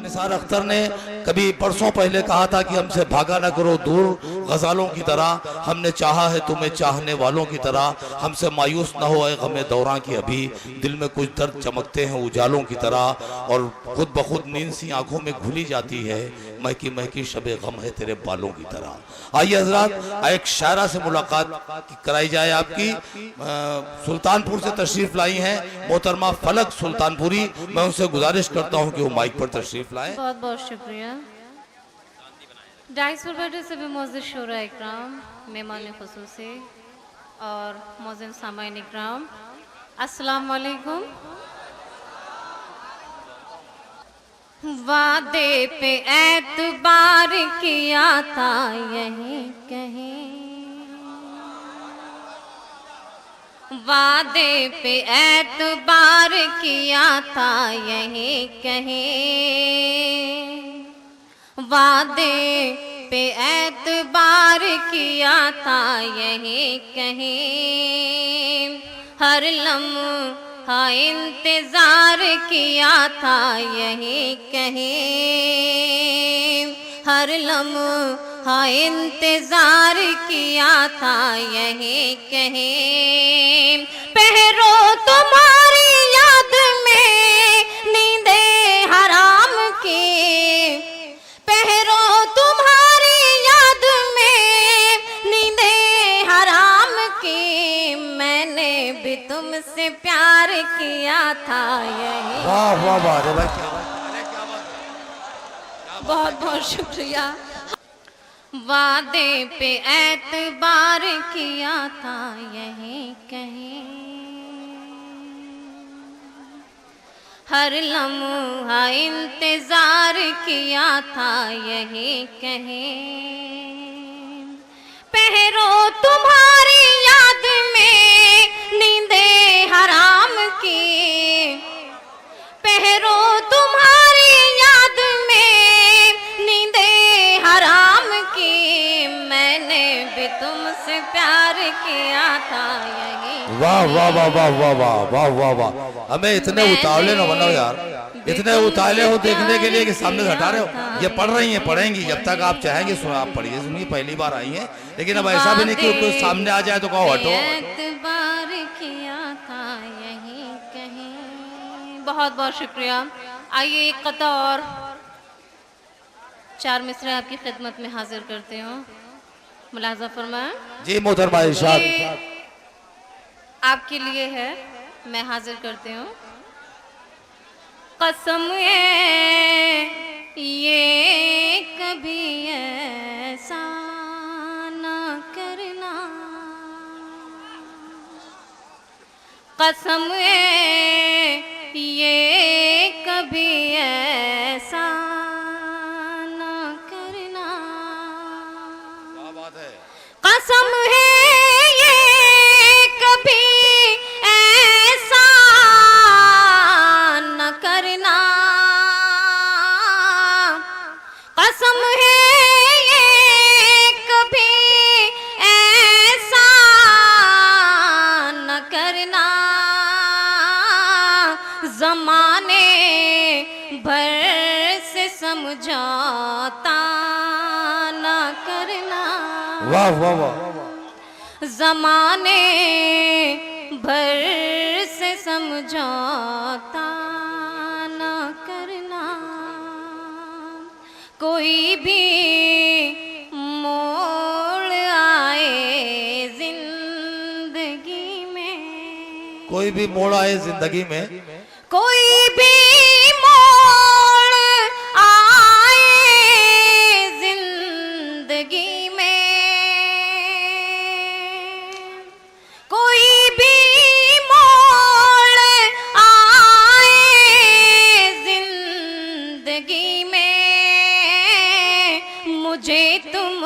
निसार अख्तर ने कभी परसों पहले कहा था कि हमसे भागा ना करो दूर गजालों की तरह, हमने चाहा है तुम्हें चाहने वालों की तरह, हमसे मायूस ना हो गमे दौरां की अभी, दिल में कुछ दर्द चमकते हैं उजालों की तरह, और खुद ब खुद नींद सी आंखों में घुली जाती है, महकी महकी शबे गम है तेरे बालों की तरह। आइए हजरात एक शायरा से मुलाकात कराई जाए आपकी। सुल्तानपुर से तशरीफ लाई हैं मोहतरमा फलक सुल्तानपुरी, मैं उनसे गुजारिश करता हूं कि वो माइक पर तशरीफ लाएं। बहुत बहुत शुक्रिया। डाइस पर बैठे सभी मौजूद शोरा इकराम, मेहमान खुसूसी और मौजूद सामाइन इकराम, अस्सलाम वालेकुम। वादे पे एतबार किया था यहीं कहीं, वादे पे एतबार किया था यहीं कहीं, वादे पे एतबार किया था यहीं कहीं, हर लम्हा इंतजार किया था यहीं कहीं, हर लम्हा इंतजार किया था यहीं कहीं, पहरो तुम्हारी याद में नींदे हराम की, पहरो तुम्हारी याद में नींदे हराम की, मैंने भी तुमसे प्यार किया था यही। वाह वाह वाह रे भाई, बहुत बहुत शुक्रिया। वादे पे एतबार किया था यहीं कहीं, हर लम्हा इंतजार किया था यहीं कहीं, पहरो तुम्हारी याद में नींदे हराम की, पहरो तुम्हारी याद में नींदे हराम की, मैंने भी तुमसे प्यार किया था यही। वाह वाह वाह वाह वाह वाह वाह वाह वाह, हमें इतने उतावले न बनाओ यार, इतने उतावले हो देखने के लिए कि सामने से हटा रहे हो। ये पढ़ रही हैं, पढ़ेंगी जब तक आप चाहेंगे सुना आप पढ़िए, सुनिए पहली बार आई हैं, लेकिन अब ऐसा भी नहीं कि कोई सामने आ जाए तो कहो हटो। एतबार किया था यहीं कहीं। बहुत बहुत शुक्रिया। आइए एक कता और चार मिसरे आपकी खिदमत में हाजिर करते हो, मुलाजा फरमाएं। जी मोहतरमा इरशाद। आपके लिए है, मैं हाजिर करती हूँ। कसम है ये कभी ऐसा न करना, कसम है ये कभी ऐसा न करना, क्या बात है, कसम है ये कभी ऐसा न करना, कसम है ये कभी ऐसा न करना, ज़माने भर से समझौता न करना, वाह वाह वाह, ज़माने भर से समझौता न करना, कोई भी मोड़ आए जिंदगी में, कोई भी मोड़ आए जिंदगी में, कोई भी मोड़ आए जिंदगी में, कोई भी मोड़ आए जिंदगी में, मुझे तुम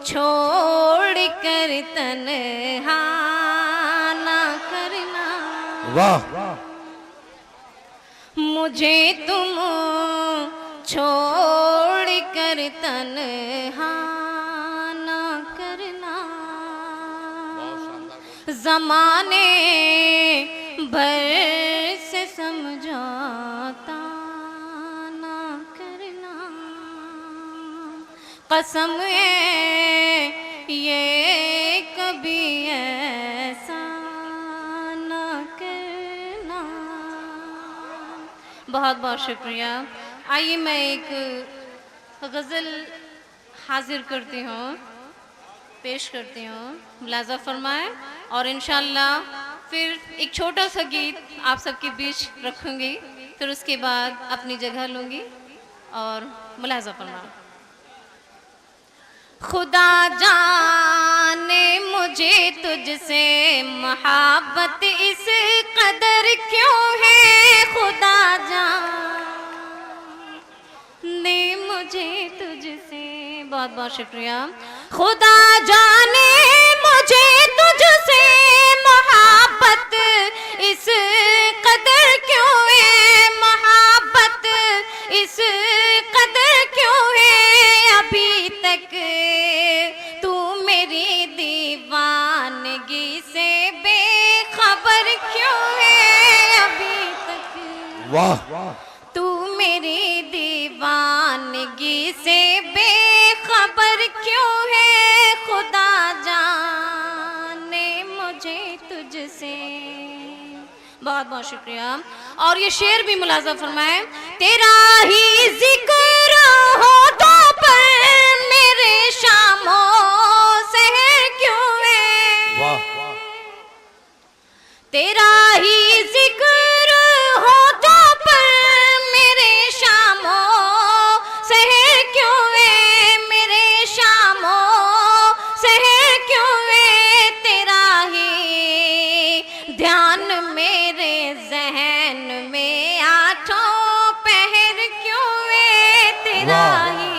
छोड़ कर तन्हा ना करना, वाह मुझे तुम छोड़ कर तन्हा ना करना, ज़माने भर से समझौता ना कसम है ये कभी ऐसा ना करना। बहुत बहुत शुक्रिया। आइए मैं एक गज़ल हाजिर करती हूँ, पेश करती हूँ, मुलाज़ा फरमाएं और इंशाअल्लाह फिर एक छोटा सा गीत आप सबके बीच रखूँगी, फिर उसके बाद अपनी जगह लूँगी और मुलाज़ा फरमाएं। खुदा जाने मुझे तुझसे मोहब्बत इस कदर क्यों है, खुदा जाने मुझे तुझसे। बहुत बहुत शुक्रिया। खुदा जाने मुझे तुझसे मोहब्बत इस कदर क्यों है, मोहब्बत इस कदर क्यों है, अभी तक तू मेरी दीवानगी से बेखबर क्यों है, अभी तक वाह तू मेरी दीवानगी से बेखबर क्यों है, खुदा जाने मुझे तुझसे। बहुत बहुत शुक्रिया। और ये शेर भी मुलाज़ा फरमाएं। तेरा ही जिक्र होठों पर मेरे शामों सहर क्यों है, वाह तेरा ही जिक्र होठों पर मेरे शामों सहर क्यों है, मेरे शामों सहर क्यों है, तेरा ही ध्यान मेरे जहन में आठों पहर क्यों है, तेरा ही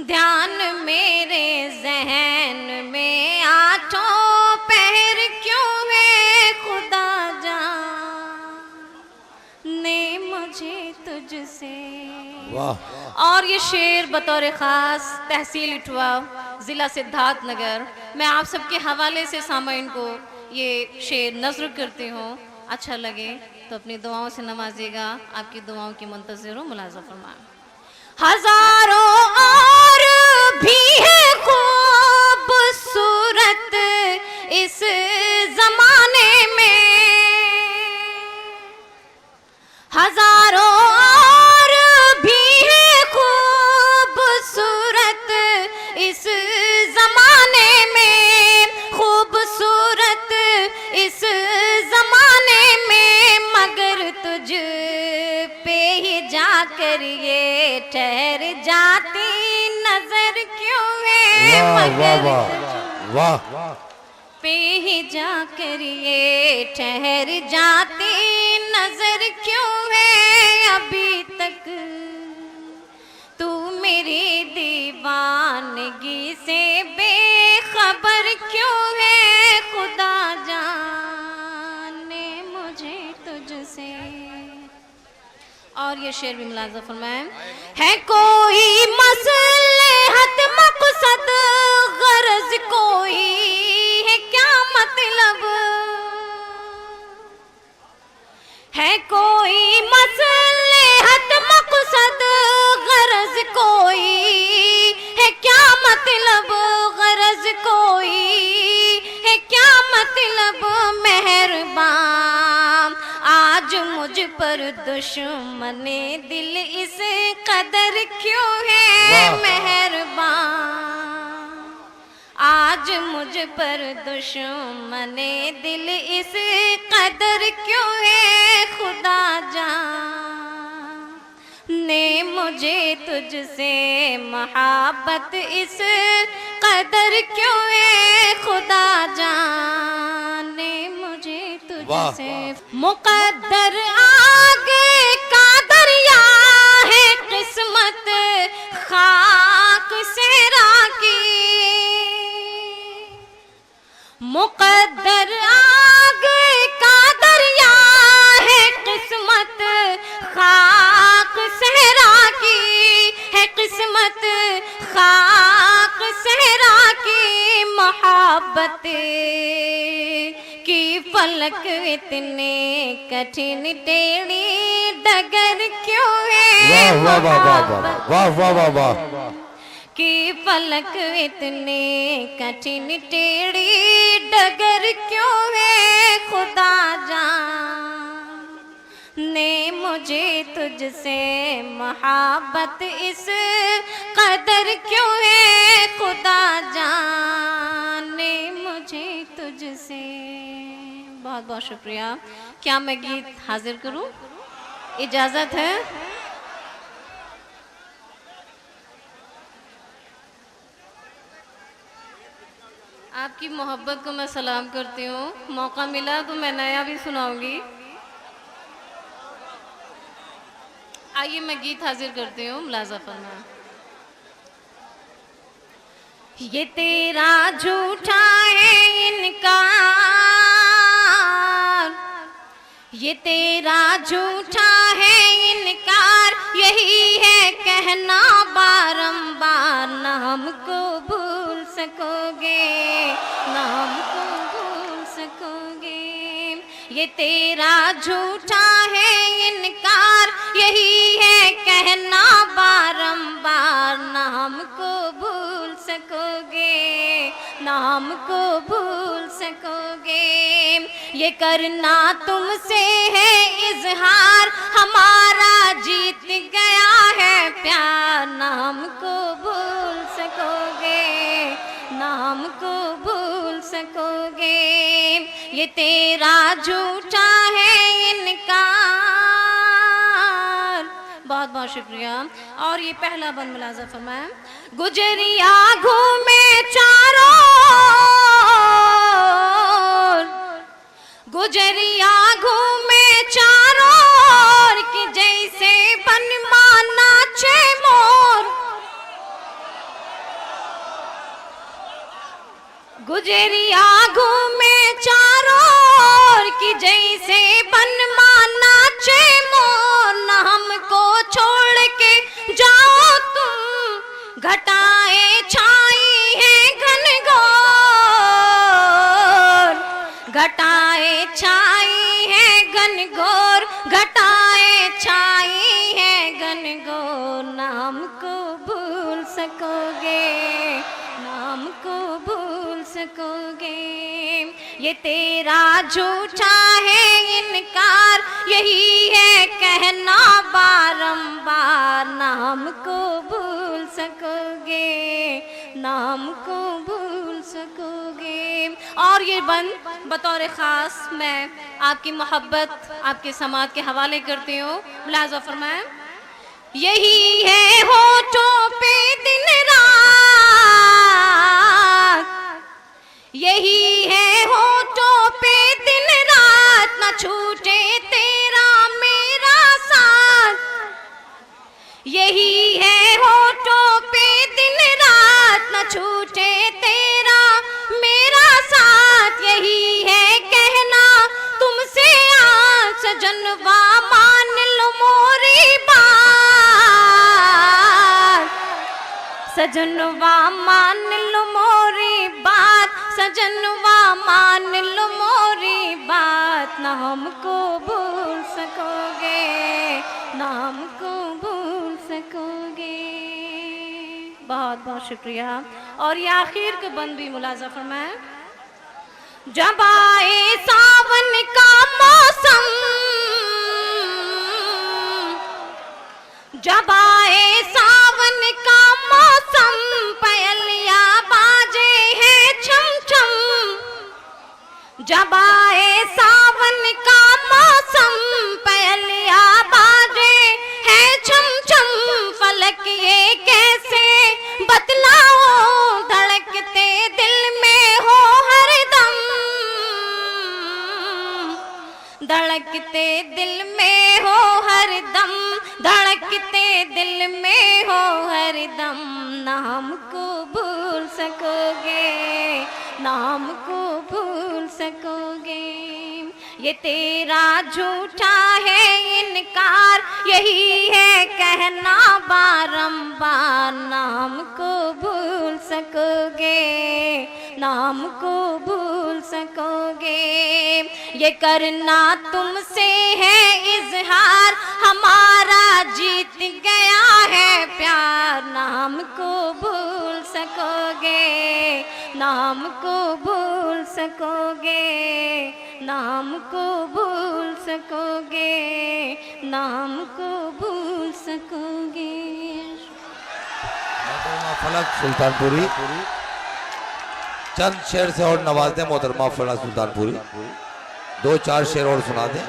ध्यान मेरे जहन में आठों पहर क्यों है, खुदा जाने मुझे तुझसे। वाह। और ये शेर बतौर ख़ास तहसील इटवा ज़िला सिद्धार्थनगर मैं आप सबके हवाले से सामाइन को ये शेर नज़र करती हूँ। अच्छा लगे तो अपनी दुआओं से नवाजिएगा। आपकी दुआओं की मुंतज़िर हूँ। मुलाज़ा फरमाएं। हज़ारों और भी है खूबसूरत इस ज़माने में, हज़ारों और भी है खूबसूरत इस ज़माने में, खूबसूरत इस ज़माने में, मगर तुझ पे ही जाकर ये ठहर जाती नजर क्यों है, मगर वाह पे ही जाकर ये ठहर जाती नजर क्यों है, अभी तक तू मेरी दीवानगी से बेखबर क्यों है, खुदा जाने मुझे तुझसे। और ये शेर भी मुलाज़ा फरमाएं। है कोई मसलहत मकसद गरज कोई है क्या मतलब, है कोई मसलहत मकसद गरज कोई है क्या मतलब, गरज कोई है क्या मतलब, मेहरबान आज मुझ पर दुश्मने दिल इस कदर क्यों है, मेहरबान आज मुझ पर दुश्मने दिल इस कदर क्यों है, खुदा जाने मुझे तुझसे मोहब्बत इस कदर क्यों है, खुदा जाने मुझे तुझसे। मुकद्दर आगे का दरिया है किस्मत खाक सहरा की, मुकद्दर आगे का दरिया है किस्मत खाक सहरा की, है किस्मत खाक सहरा की, मोहब्बत की फलक इतने कठिन टेढ़ी डगर क्यों है, वाह वाह वाह वाह वाह वाह वाह वाह। कि फलक इतने कठिन टेढ़ी डगर क्यों है खुदा जान ने मुझे तुझसे मोहब्बत इस कदर क्यों है खुदा जान ने मुझे तुझसे। बहुत बहुत शुक्रिया। क्या मैं गीत हाजिर करूं? इजाजत है? आपकी मोहब्बत को मैं सलाम करती हूँ। मौका मिला तो मैं नया भी सुनाऊंगी। आइए मैं गीत हाजिर करती हूँ, मुलाजा फरमा। ये तेरा झूठा है इनकार, ये तेरा झूठा है इनकार, यही है कहना बारंबार, ना हमको भूल सकोगे, ना हमको भूल सकोगे। ये तेरा झूठा है इनकार, यही है कहना बारंबार, ना हमको भूल सकोगे, ना हमको भूल सकोगे। ये करना तुमसे है इजहार, हमारा जीत गया है प्यार, ना हमको भूल सकोगे, ना हमको भूल सकोगे। ये तेरा झूठा है इनकार। बहुत बहुत शुक्रिया। और ये पहला बंद मुलाजा फरमाया। गुजरिया घूमे चारों, गुजरिया घूमे चारों कि जैसे बनवा नाचे मोर, गुजरिया घूमे चारों कि जैसे बनवा नाचे मोर, न हमको छोड़ के जाओ तुम, घटाए छाई है घनघोर, घटाए छाई है घनघोर, घटाए छाई है घनघोर, न हमको भूल सकोगे, न हमको भूल सकोगे। ये तेरा झूठा है इनकार, यही है कहना बारंबार, ना हमको भूल सकोगे, ना हमको भूल सकोगे। और ये बंद बतौर ख़ास मैं आपकी मोहब्बत, आपके समात के हवाले करती हूँ। मुलाज़ा फरमाएं। यही है होठों पे दिन रात, यही है होठों पे दिन रात, न छूटे तेरा मेरा साथ, यही है होठों पे दिन रात, न छूटे तेरा मेरा साथ, यही है कहना तुमसे आज सजनवा मान लो मोरी बात, सजनवा मान लो मोरी बात, सजनवा मान लो मोरी बात, ना हमको भूल सकोगे, ना हमको भूल सकोगे। बहुत बहुत शुक्रिया। और ये आखिर के बंद भी मुलाजा फरमाएं। जब आए सावन का मौसम, जब आए सावन का मौसम, पायलिया बाजे हैं छम छम, जब आए सावन का मौसम, पायलिया बाजे हैं छम छम, फलक ये कैसे बतलाओ, धड़कते दिल में हो हरदम, धड़कते दिल में हो हरदम, धड़कते दिल में हो हरदम, ना हमको भूल सकोगे, ना हमको भूल सकोगे। ये तेरा झूठा है इनकार, यही है कहना बारंबार, ना हमको भूल सकोगे, ना हमको भूल सकोगे। ये करना तुमसे है इजहार, हमारा जीत गया है प्यार, ना हमको भूल सकोगे, नाम को भूल सकोगे, नाम को भूल सकोगे, नाम को भूल सकोगे। फलक सुल्तानपुरी चंद शेर से और नवाज दें मोहतरमा फलक सुल्तानपुरी, 2-4 शेर और सुना दें।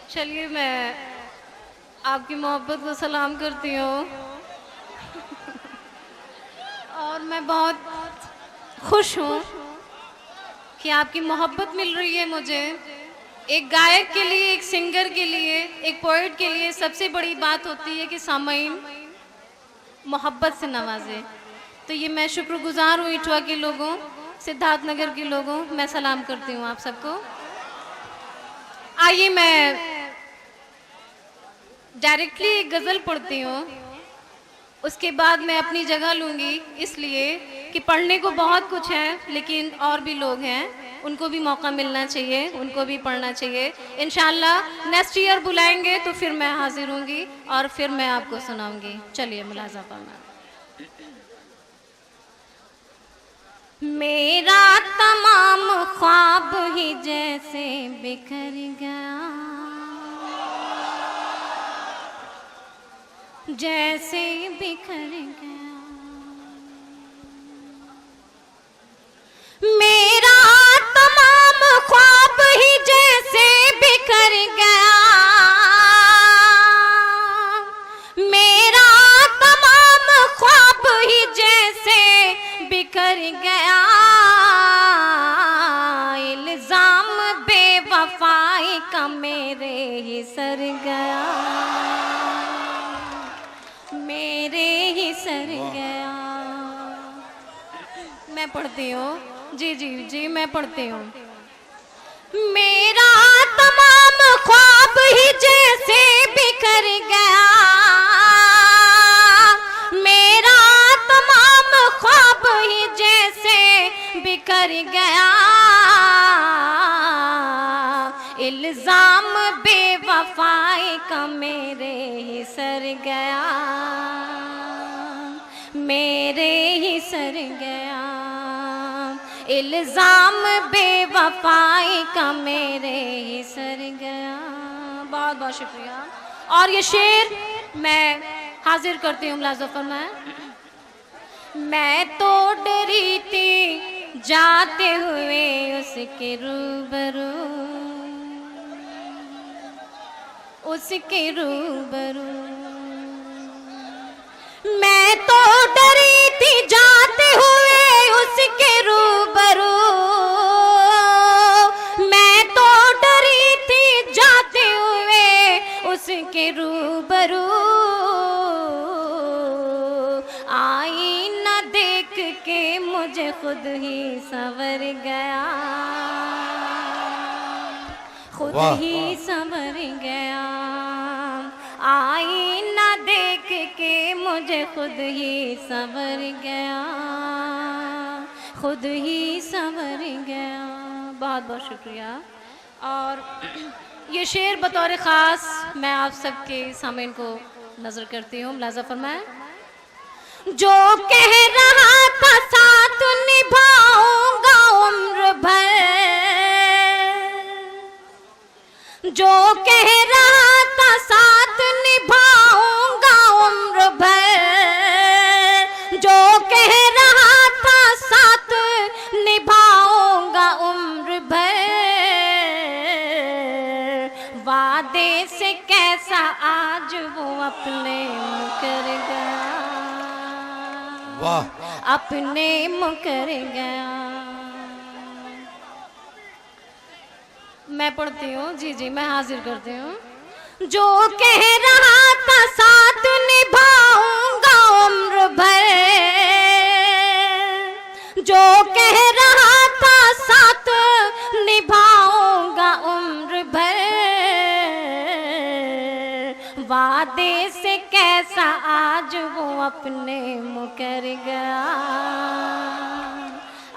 चलिए मैं आपकी मोहब्बत को सलाम करती हूँ और मैं बहुत खुश हूँ कि आपकी मोहब्बत मिल रही है मुझे। एक गायक के लिए, एक सिंगर के लिए, एक पोएट के लिए सबसे बड़ी बात होती है कि सामाईन मोहब्बत से नवाजे। तो ये मैं शुक्रगुजार हूँ इटवा के लोगों, सिद्धार्थनगर के लोगों, मैं सलाम करती हूँ आप सबको। आइए मैं डायरेक्टली एक गज़ल पढ़ती हूँ, उसके बाद मैं अपनी जगह लूँगी, इसलिए कि पढ़ने को बहुत कुछ है लेकिन और भी लोग हैं, उनको भी मौका मिलना चाहिए, उनको भी पढ़ना चाहिए। इंशाल्लाह नेक्स्ट ईयर बुलाएंगे तो फिर मैं हाजिर होंगी और फिर मैं आपको सुनाऊंगी। चलिए मुलाज़ा फरमाएं। मेरा तमाम ख्वाब ही जैसे बिखर गया, जैसे बिखर गया। मेरा तमाम ख्वाब ही जैसे बिखर गया, मेरा तमाम ख्वाब ही जैसे बिखर गया। इल्जाम बेवफाई का मेरे ही सर गया, मेरे ही सर गया। मैं पढ़ती हूँ, जी जी जी मैं पढ़ती हूँ। मेरा तमाम ख्वाब ही जैसे बिखर गया, मेरा तमाम ख्वाब ही जैसे बिखर गया। इल्जाम बेवफाई का मेरे ही सर गया, मेरे ही सर गया। इल्जाम बेवफाई का मेरे ही सर गया। बहुत बहुत शुक्रिया। और ये शेर मैं हाजिर करती हूँ, मुलाज़ा फरमाएं। मैं तो डरी थी जाते हुए उसके रूबरू, उसके रूबरू। मैं तो डरी थी जाते हुए उसके रूबरू, मैं तो डरी थी जाते हुए उसके रूबरू। आई न देख के मुझे खुद ही संवर गया, खुद ही संवर गया। आईना देख के मुझे खुद ही संवर गया, खुद ही संवर गया। बहुत बहुत शुक्रिया। और ये शेर बतौर ख़ास मैं आप सबके सामने को नज़र करती हूँ, मुलाज़ा फरमाएं। जो कह रहा था साथ निभाऊंगा उम्र भर, जो कह रहा था साथ निभाऊंगा उम्र भर, जो कह रहा था साथ निभाऊंगा उम्र भर। वादे से कैसा आज वो अपने मुकर गया, वाह, अपने मुकर गया। मैं पढ़ती हूँ, जी जी मैं हाजिर करती हूँ। जो कह रहा था साथ निभाऊंगा उम्र भर, जो कह रहा था साथ निभाऊंगा उम्र भर। वादे से कैसा आज वो अपने मुकर गया,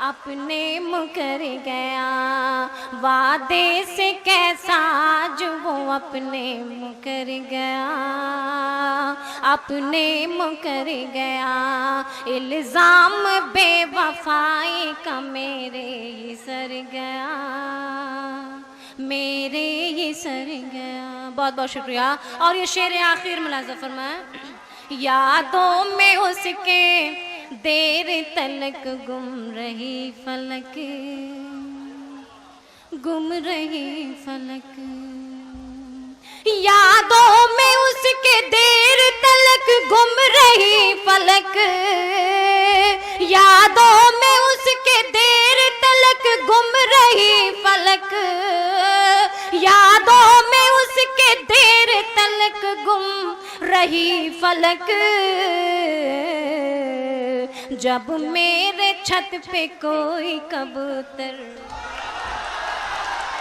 अपने मुकर गया। वादे से कैसा आज वो अपने मुकर गया, अपने मुकर गया। इल्जाम बेवफाई का मेरे ही सर गया, मेरे ही सर गया। बहुत बहुत शुक्रिया। और ये शेर आखिर मुलाज़ा फरमाए। यादों में उसके देर तलक गुम रही फलक, गुम रही फलक। यादों में उसके देर तलक गुम रही फलक, यादों में उसके देर तलक गुम रही फलक, यादों में उसके देर तलक गुम रही फलक। जब मेरे छत पे कोई कबूतर